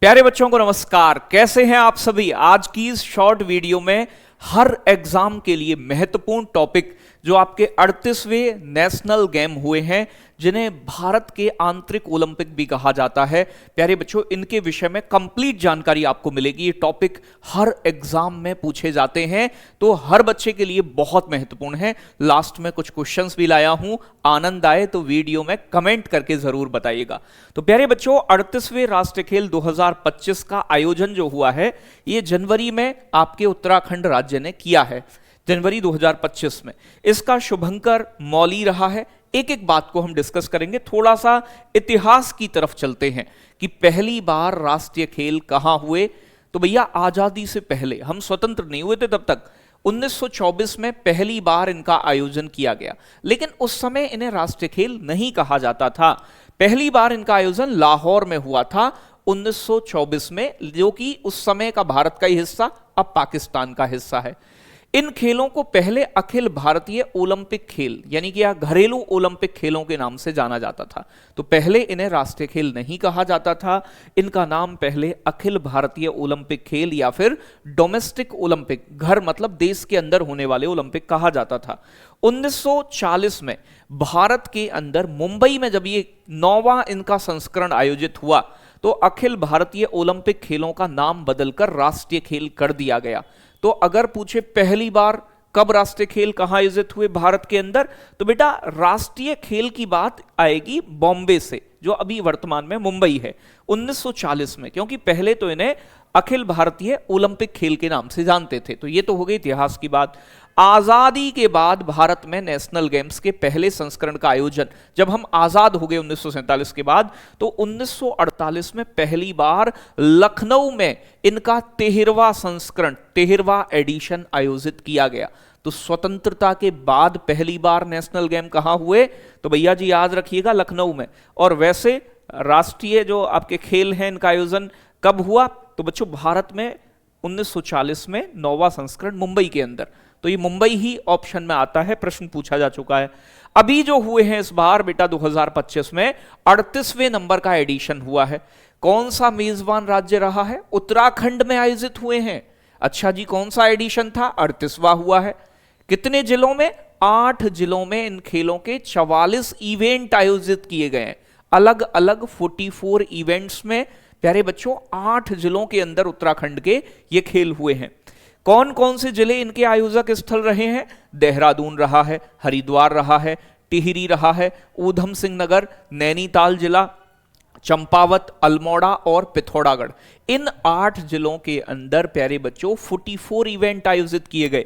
प्यारे बच्चों को नमस्कार। कैसे हैं आप सभी। आज की इस शॉर्ट वीडियो में हर एग्जाम के लिए महत्वपूर्ण टॉपिक जो आपके 38वें नेशनल गेम हुए हैं, जिन्हें भारत के आंतरिक ओलंपिक भी कहा जाता है, प्यारे बच्चों इनके विषय में कंप्लीट जानकारी आपको मिलेगी। ये टॉपिक हर एग्जाम में पूछे जाते हैं, तो हर बच्चे के लिए बहुत महत्वपूर्ण है। लास्ट में कुछ क्वेश्चंस भी लाया हूं, आनंद आए तो वीडियो में कमेंट करके जरूर बताइएगा। तो प्यारे बच्चों 38वें राष्ट्रीय खेल 2025 का आयोजन जो हुआ है, ये जनवरी में आपके उत्तराखंड राज्य ने किया है, जनवरी 2025 में। इसका शुभंकर मौली रहा है। एक एक बात को हम डिस्कस करेंगे, थोड़ा सा इतिहास की तरफ चलते हैं कि पहली बार राष्ट्रीय खेल कहां हुए। तो भैया आजादी से पहले, हम स्वतंत्र नहीं हुए थे तब तक, 1924 में पहली बार इनका आयोजन किया गया, लेकिन उस समय इन्हें राष्ट्रीय खेल नहीं कहा जाता था। पहली बार इनका आयोजन लाहौर में हुआ था 1924 में, जो कि उस समय का भारत का ही हिस्सा, अब पाकिस्तान का हिस्सा है। इन खेलों को पहले अखिल भारतीय ओलंपिक खेल यानी कि घरेलू ओलंपिक खेलों के नाम से जाना जाता था। तो पहले इन्हें राष्ट्रीय खेल नहीं कहा जाता था, इनका नाम पहले अखिल भारतीय ओलंपिक खेल या फिर डोमेस्टिक ओलंपिक, घर मतलब देश के अंदर होने वाले ओलंपिक कहा जाता था। 1940 में भारत के अंदर मुंबई में जब ये 9वां इनका संस्करण आयोजित हुआ, तो अखिल भारतीय ओलंपिक खेलों का नाम बदलकर राष्ट्रीय खेल कर दिया गया। तो अगर पूछे पहली बार कब राष्ट्रीय खेल कहां आयोजित हुए भारत के अंदर, तो बेटा राष्ट्रीय खेल की बात आएगी बॉम्बे से, जो अभी वर्तमान में मुंबई है, 1940 में, क्योंकि पहले तो इन्हें अखिल भारतीय ओलंपिक खेल के नाम से जानते थे। तो ये तो हो गई इतिहास की बात। आजादी के बाद भारत में नेशनल गेम्स के पहले संस्करण का आयोजन, जब हम आजाद हो गए 1947 के बाद, तो 1948 में पहली बार लखनऊ में इनका 13वां संस्करण, 13वां एडिशन आयोजित किया गया। तो स्वतंत्रता के बाद पहली बार नेशनल गेम कहां हुए, तो भैया जी याद रखिएगा लखनऊ में। और वैसे राष्ट्रीय जो आपके खेल हैं, इनका आयोजन कब हुआ, तो बच्चों भारत में 1940 में 9वां संस्करण मुंबई के अंदर। तो ये मुंबई ही ऑप्शन में आता है, प्रश्न पूछा जा चुका है। अभी जो हुए हैं इस बार बेटा 2025 में 38वें नंबर का एडिशन हुआ है। कौन सा मेजबान राज्य रहा है, उत्तराखंड में आयोजित हुए हैं। अच्छा जी, कौन सा एडिशन था, 38वां हुआ है। कितने जिलों में, 8 जिलों में इन खेलों के 44 इवेंट आयोजित किए गए हैं, अलग अलग 44 इवेंट्स में। प्यारे बच्चों 8 जिलों के अंदर उत्तराखंड के ये खेल हुए हैं। कौन कौन से जिले इनके आयोजक स्थल रहे हैं, देहरादून रहा है, हरिद्वार रहा है, टिहरी रहा है, ऊधम सिंह नगर, नैनीताल जिला, चंपावत, अल्मोड़ा और पिथौरागढ़। इन 8 जिलों के अंदर प्यारे बच्चों 44 इवेंट आयोजित किए गए।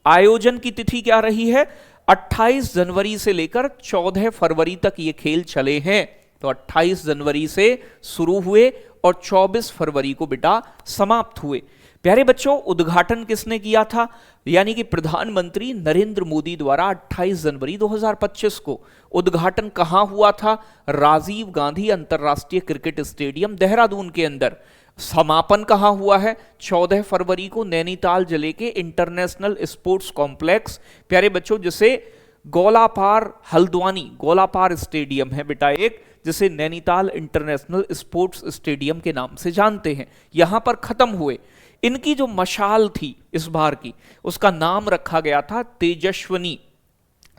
आयोजन की तिथि क्या रही है, 28 जनवरी से लेकर 14 फरवरी तक ये खेल चले हैं। तो 28 जनवरी से शुरू हुए और 24 फरवरी को बेटा समाप्त हुए। प्यारे बच्चों उद्घाटन किसने किया था, यानी कि प्रधानमंत्री नरेंद्र मोदी द्वारा 28 जनवरी 2025 को उद्घाटन कहां हुआ था, राजीव गांधी अंतरराष्ट्रीय क्रिकेट स्टेडियम देहरादून के अंदर। समापन कहां हुआ है, 14 फरवरी को नैनीताल जिले के इंटरनेशनल स्पोर्ट्स कॉम्प्लेक्स, प्यारे बच्चों जिसे गोलापार हल्द्वानी गोलापार स्टेडियम है बेटा एक, जिसे नैनीताल इंटरनेशनल स्पोर्ट्स स्टेडियम के नाम से जानते हैं, यहां पर खत्म हुए। इनकी जो मशाल थी इस बार की, उसका नाम रखा गया था तेजस्विनी।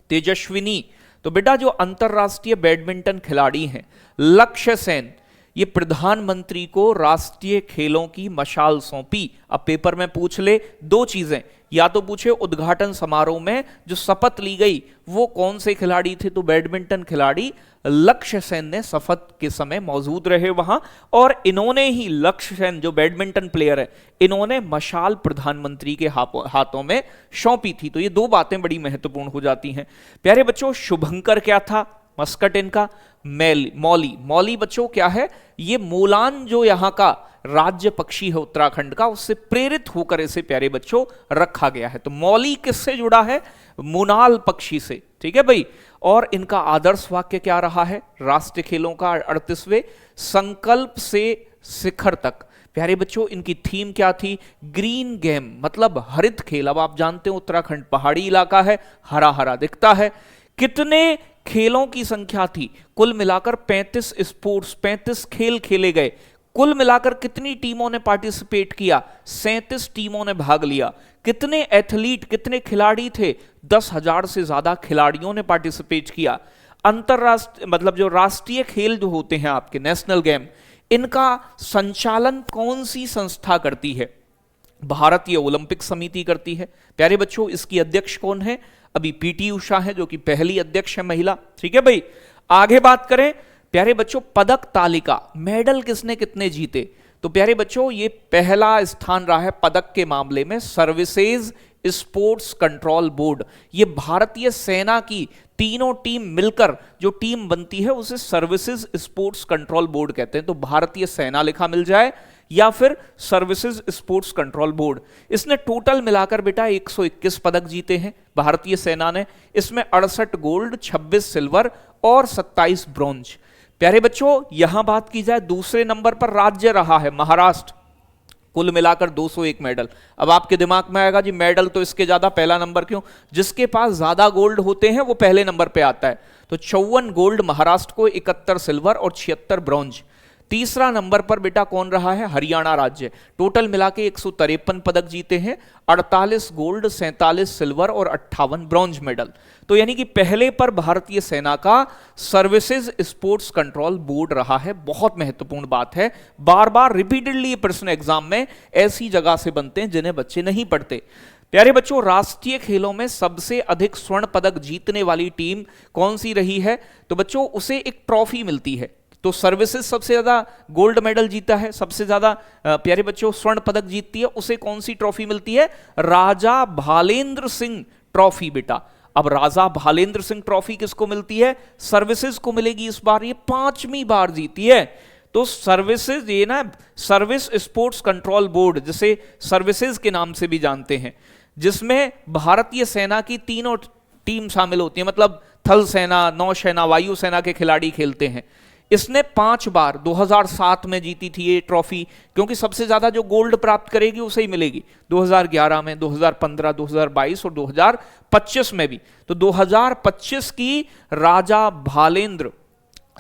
तेजस्विनी। तो बेटा जो अंतरराष्ट्रीय बैडमिंटन खिलाड़ी हैं लक्ष्य सेन, ये प्रधानमंत्री को राष्ट्रीय खेलों की मशाल सौंपी। अब पेपर में पूछ ले दो चीजें, या तो पूछे उद्घाटन समारोह में जो शपथ ली गई वो कौन से खिलाड़ी थे, तो बैडमिंटन खिलाड़ी लक्ष्य सेन ने शपथ के समय मौजूद रहे वहां, और इन्होंने ही, लक्ष्य सेन जो बैडमिंटन प्लेयर है, इन्होंने मशाल प्रधानमंत्री के हाथों में सौंपी थी। तो ये दो बातें बड़ी महत्वपूर्ण हो जाती हैं। प्यारे बच्चों शुभंकर क्या था, मस्कट इनका मौली। मौली बच्चों क्या है, ये मूलान जो यहां का राज्य पक्षी है उत्तराखंड का, उससे प्रेरित होकर इसे प्यारे बच्चों रखा गया है। तो मौली किससे जुड़ा है, मुनाल पक्षी से, ठीक है भाई। और इनका आदर्श वाक्य क्या रहा है राष्ट्रीय खेलों का 38वें, संकल्प से शिखर तक। प्यारे बच्चों इनकी थीम क्या थी, ग्रीन गेम, मतलब हरित खेल। अब आप जानते हो उत्तराखंड पहाड़ी इलाका है, हरा हरा दिखता है। कितने खेलों की संख्या थी, कुल मिलाकर 35 स्पोर्ट्स, 35 खेल खेले गए। कुल मिलाकर कितनी टीमों ने पार्टिसिपेट किया? 37 टीमों ने भाग लिया। कितने एथलीट, कितने खिलाड़ी थे? 10,000 से ज्यादा खिलाड़ियों ने पार्टिसिपेट किया। अंतरराष्ट्रीय मतलब जो राष्ट्रीय खेल जो होते हैं आपके नेशनल गेम, इनका संचालन कौन सी संस्था करती है? भारतीय ओलंपिक समिति करती है। प्यारे बच्चों, इसकी अध्यक्ष कौन है? अभी पीटी उषा है, जो कि पहली अध्यक्ष है महिला। ठीक है भाई, आगे बात करें प्यारे बच्चों पदक तालिका, मेडल किसने कितने जीते? तो प्यारे बच्चों ये पहला स्थान रहा है पदक के मामले में सर्विसेज स्पोर्ट्स कंट्रोल बोर्ड। ये भारतीय सेना की तीनों टीम मिलकर जो टीम बनती है उसे सर्विसेज स्पोर्ट्स कंट्रोल बोर्ड कहते हैं। तो भारतीय सेना लिखा मिल जाए या फिर सर्विसेज स्पोर्ट्स कंट्रोल बोर्ड। इसने टोटल मिलाकर बेटा 121 पदक जीते हैं भारतीय सेना ने। इसमें 68 गोल्ड, 26 सिल्वर और 27 ब्रॉन्ज। प्यारे बच्चों यहां बात की जाए, दूसरे नंबर पर राज्य रहा है महाराष्ट्र, कुल मिलाकर 201 मेडल। अब आपके दिमाग में आएगा जी मेडल तो इसके ज्यादा, पहला नंबर क्यों? जिसके पास ज्यादा गोल्ड होते हैं वो पहले नंबर पे आता है। तो 54 गोल्ड महाराष्ट्र को, 71 सिल्वर और 76 ब्रॉन्ज। तीसरा नंबर पर बेटा कौन रहा है? हरियाणा राज्य। टोटल मिला के 153 पदक जीते हैं, 48 गोल्ड, 47 सिल्वर और 58 ब्रॉन्ज मेडल। तो यानी कि पहले पर भारतीय सेना का सर्विसेज स्पोर्ट्स कंट्रोल बोर्ड रहा है। बहुत महत्वपूर्ण बात है, बार बार रिपीटेडली प्रश्न एग्जाम में ऐसी जगह से बनते हैं जिन्हें बच्चे नहीं पढ़ते। प्यारे बच्चों राष्ट्रीय खेलों में सबसे अधिक स्वर्ण पदक जीतने वाली टीम कौन सी रही है? तो बच्चों उसे एक ट्रॉफी मिलती है। तो सर्विसेज सबसे ज्यादा गोल्ड मेडल जीता है, सबसे ज्यादा प्यारे बच्चों स्वर्ण पदक जीतती है, उसे कौन सी ट्रॉफी मिलती है? राजा भालेंद्र सिंह ट्रॉफी बेटा। अब राजा भालेंद्र सिंह ट्रॉफी किसको मिलती है? सर्विसेज को मिलेगी। इस बार ये 5वीं बार जीती है। तो सर्विसेज, ये ना सर्विस स्पोर्ट्स कंट्रोल बोर्ड, जिसे सर्विसेज के नाम से भी जानते हैं, जिसमें भारतीय सेना की तीनों टीम शामिल होती है, मतलब थल सेना, नौसेना, वायुसेना के खिलाड़ी खेलते हैं। इसने 5 बार 2007 में जीती थी ये ट्रॉफी, क्योंकि सबसे ज्यादा जो गोल्ड प्राप्त करेगी उसे ही मिलेगी। 2011 में, 2015, 2022 और 2025 में भी। तो 2025 की राजा भालेंद्र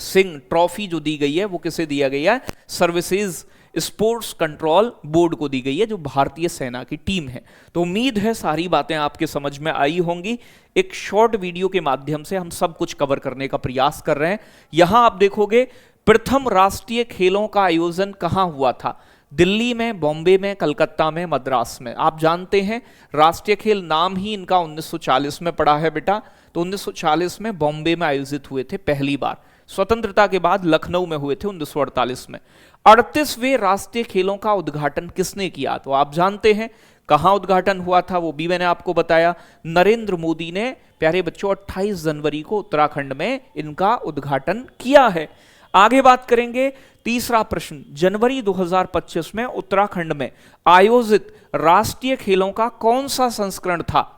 सिंह ट्रॉफी जो दी गई है वो किसे दिया गया है? सर्विसेज स्पोर्ट्स कंट्रोल बोर्ड को दी गई है, जो भारतीय सेना की टीम है। तो उम्मीद है सारी बातें आपके समझ में आई होंगी। एक शॉर्ट वीडियो के माध्यम से हम सब कुछ कवर करने का प्रयास कर रहे हैं। यहां आप देखोगे प्रथम राष्ट्रीय खेलों का आयोजन कहां हुआ था? दिल्ली में, बॉम्बे में, कलकत्ता में, मद्रास में। आप जानते हैं राष्ट्रीय खेल नाम ही इनका 1940 में पड़ा है बेटा। तो 1940 में बॉम्बे में आयोजित हुए थे पहली बार। स्वतंत्रता के बाद लखनऊ में हुए थे 1948 में। 38वें राष्ट्रीय खेलों का उद्घाटन किसने किया? तो आप जानते हैं कहां उद्घाटन हुआ था, वो भी मैंने आपको बताया। नरेंद्र मोदी ने प्यारे बच्चों 28 जनवरी को उत्तराखंड में इनका उद्घाटन किया है। आगे बात करेंगे, तीसरा प्रश्न, जनवरी 2025 में उत्तराखंड में आयोजित राष्ट्रीय खेलों का कौन सा संस्करण था?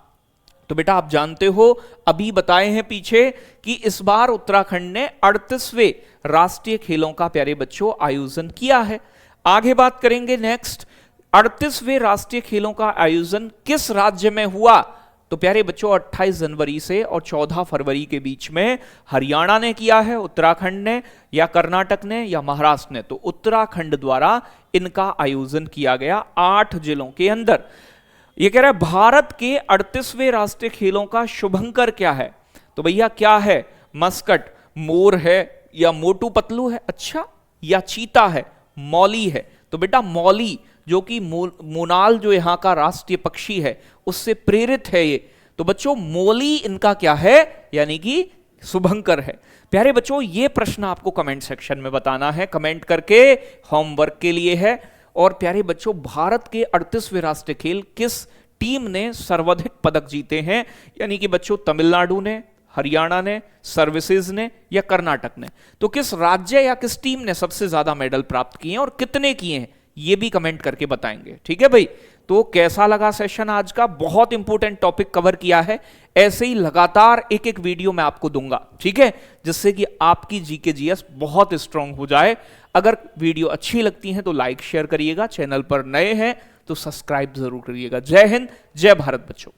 तो बेटा आप जानते हो, अभी बताए हैं पीछे कि इस बार उत्तराखंड ने 38वें राष्ट्रीय खेलों का प्यारे बच्चों आयोजन किया है। आगे बात करेंगे नेक्स्ट, 38वें राष्ट्रीय खेलों का आयोजन किस राज्य में हुआ? तो प्यारे बच्चों 28 जनवरी से और 14 फरवरी के बीच में हरियाणा ने किया है, उत्तराखंड ने, या कर्नाटक ने, या महाराष्ट्र ने? तो उत्तराखंड द्वारा इनका आयोजन किया गया 8 जिलों के अंदर। ये कह रहा है भारत के 38वें राष्ट्रीय खेलों का शुभंकर क्या है? तो भैया क्या है? मस्कट, मोर है, या मोटू पतलू है, अच्छा, या चीता है, मौली है? तो बेटा मौली, जो कि मोनाल जो यहां का राष्ट्रीय पक्षी है, उससे प्रेरित है ये। तो बच्चों मौली इनका क्या है? यानी कि शुभंकर है। प्यारे बच्चों ये प्रश्न आपको कमेंट सेक्शन में बताना है, कमेंट करके होमवर्क के लिए है। और प्यारे बच्चों भारत के 38वें राष्ट्रीय खेल किस टीम ने सर्वाधिक पदक जीते हैं? यानी कि बच्चों तमिलनाडु ने, हरियाणा ने, सर्विसेज ने, या कर्नाटक ने? तो किस राज्य या किस टीम ने सबसे ज्यादा मेडल प्राप्त किए हैं और कितने किए हैं, ये भी कमेंट करके बताएंगे। ठीक है भाई, तो कैसा लगा सेशन आज का? बहुत इंपॉर्टेंट टॉपिक कवर किया है। ऐसे ही लगातार एक एक वीडियो मैं आपको दूंगा, ठीक है, जिससे कि आपकी जीके जीएस बहुत स्ट्रांग हो जाए। अगर वीडियो अच्छी लगती है तो लाइक शेयर करिएगा, चैनल पर नए हैं तो सब्सक्राइब जरूर करिएगा। जय हिंद, जय भारत बच्चों।